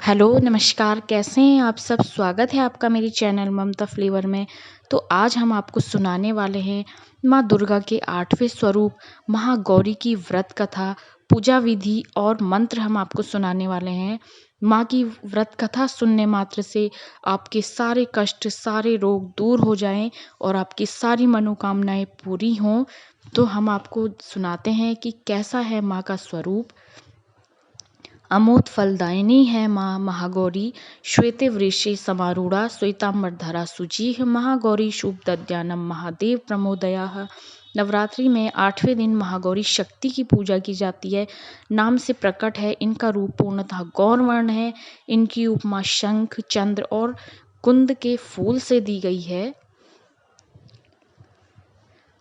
Hello, नमस्कार, कैसे हैं आप सब? स्वागत है आपका मेरे चैनल ममता फ्लेवर में। तो आज हम आपको सुनाने वाले हैं माँ दुर्गा के 8वें स्वरूप महागौरी की व्रत कथा, पूजा विधि और मंत्र हम आपको सुनाने वाले हैं। माँ की व्रत कथा सुनने मात्र से आपके सारे कष्ट, सारे रोग दूर हो जाएं और आपकी सारी मनोकामनाएं पूरी हों। तो हम आपको सुनाते हैं कि कैसा है माँ का स्वरूप। अमोद फलदायिनी है माँ महागौरी, श्वेते वृषे समारूढ़ा श्वेतांबरधरा शुचिः महागौरी शुभदद्यानं महादेव प्रमोदयाः। नवरात्रि में 8वें दिन महागौरी शक्ति की पूजा की जाती है। नाम से प्रकट है, इनका रूप पूर्णतः गौरवर्ण है। इनकी उपमा शंख, चंद्र और कुंद के फूल से दी गई है।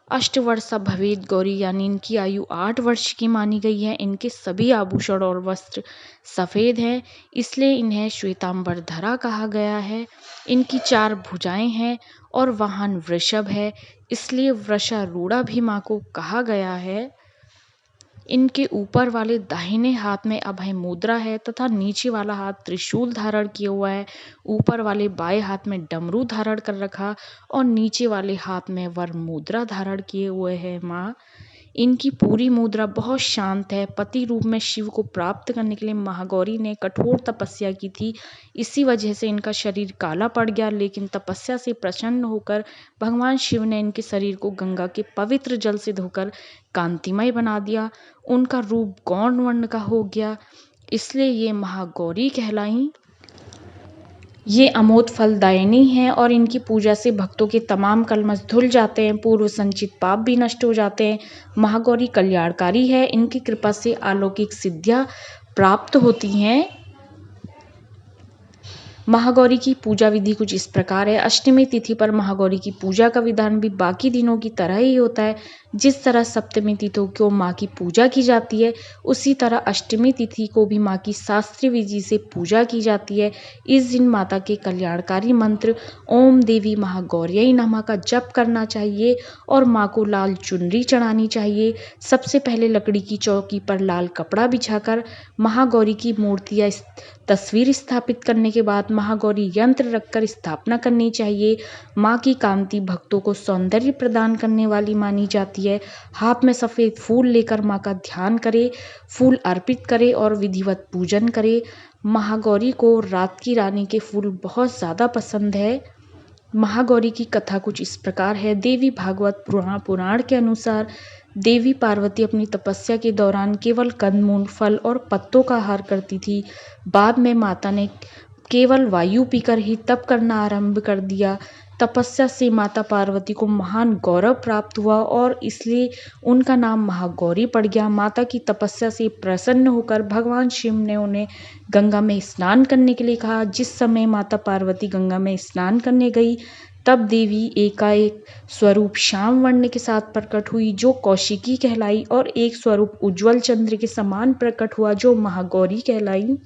अष्टवर्षा भवेद गौरी, यानी इनकी आयु 8 वर्ष की मानी गई है। इनके सभी आभूषण और वस्त्र सफ़ेद हैं, इसलिए इन्हें श्वेतांबरधरा कहा गया है। इनकी 4 भुजाएं हैं और वाहन वृषभ है, इसलिए वृषारूढ़ा भी माँ को कहा गया है। इनके ऊपर वाले दाहिने हाथ में अभय मुद्रा है तथा नीचे वाला हाथ त्रिशूल धारण किया हुआ है। ऊपर वाले बाएं हाथ में डमरू धारण कर रखा और नीचे वाले हाथ में वर मुद्रा धारण किए हुए है माँ। इनकी पूरी मुद्रा बहुत शांत है। पति रूप में शिव को प्राप्त करने के लिए महागौरी ने कठोर तपस्या की थी। इसी वजह से इनका शरीर काला पड़ गया, लेकिन तपस्या से प्रसन्न होकर भगवान शिव ने इनके शरीर को गंगा के पवित्र जल से धोकर कांतिमय बना दिया। उनका रूप गौर वर्ण का हो गया, इसलिए ये महागौरी कहलाई। ये अमोद फलदायिनी हैं और इनकी पूजा से भक्तों के तमाम कलमश धुल जाते हैं, पूर्व संचित पाप भी नष्ट हो जाते हैं। महागौरी कल्याणकारी है, इनकी कृपा से अलौकिक सिद्धियां प्राप्त होती हैं। महागौरी की पूजा विधि कुछ इस प्रकार है। अष्टमी तिथि पर महागौरी की पूजा का विधान भी बाकी दिनों की तरह ही होता है। जिस तरह सप्तमी तिथि को माँ की पूजा की जाती है, उसी तरह अष्टमी तिथि को भी माँ की शास्त्रीय विधि से पूजा की जाती है। इस दिन माता के कल्याणकारी मंत्र ओम देवी महागौर्यै नमः का जप करना चाहिए और माँ को लाल चुनरी चढ़ानी चाहिए। सबसे पहले लकड़ी की चौकी पर लाल कपड़ा बिछाकर महागौरी की मूर्ति या तस्वीर स्थापित करने के बाद महागौरी यंत्र रखकर स्थापना करनी चाहिए। माँ की कांति भक्तों को सौंदर्य प्रदान करने वाली मानी जाती है। हाथ में सफ़ेद फूल लेकर माँ का ध्यान करे, फूल अर्पित करे और विधिवत पूजन करे। महागौरी को रात की रानी के फूल बहुत ज़्यादा पसंद है। महागौरी की कथा कुछ इस प्रकार है। देवी भागवत पुराण के अनुसार देवी पार्वती अपनी तपस्या के दौरान केवल कंदमूल, फल और पत्तों का आहार करती थी। बाद में माता ने केवल वायु पीकर ही तप करना आरंभ कर दिया। तपस्या से माता पार्वती को महान गौरव प्राप्त हुआ और इसलिए उनका नाम महागौरी पड़ गया। माता की तपस्या से प्रसन्न होकर भगवान शिव ने उन्हें गंगा में स्नान करने के लिए कहा। जिस समय माता पार्वती गंगा में स्नान करने गई, तब देवी एकाएक स्वरूप श्याम वर्ण के साथ प्रकट हुई, जो कौशिकी कहलाई, और एक स्वरूप उज्ज्वल चंद्र के समान प्रकट हुआ, जो महागौरी कहलाई।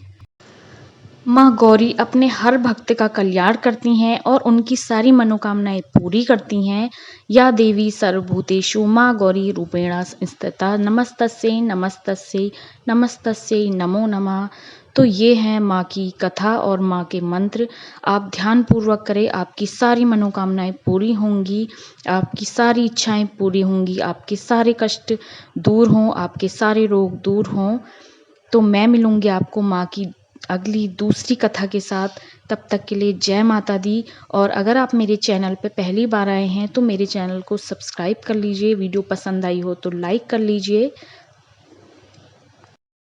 माँ गौरी अपने हर भक्त का कल्याण करती हैं और उनकी सारी मनोकामनाएं पूरी करती हैं। या देवी सर्वभूतेषु माँ गौरी रूपेण स्थिता नमस्तस्यै नमस्तस्यै नमस्तस्यै नमो नमः। तो ये हैं माँ की कथा और माँ के मंत्र। आप ध्यानपूर्वक करें, आपकी सारी मनोकामनाएं पूरी होंगी, आपकी सारी इच्छाएं पूरी होंगी, आपके सारे कष्ट दूर हों, आपके सारे रोग दूर हों। तो मैं मिलूंगी आपको माँ की अगली दूसरी कथा के साथ। तब तक के लिए जय माता दी। और अगर आप मेरे चैनल पे पहली बार आए हैं तो मेरे चैनल को सब्सक्राइब कर लीजिए। वीडियो पसंद आई हो तो लाइक कर लीजिए।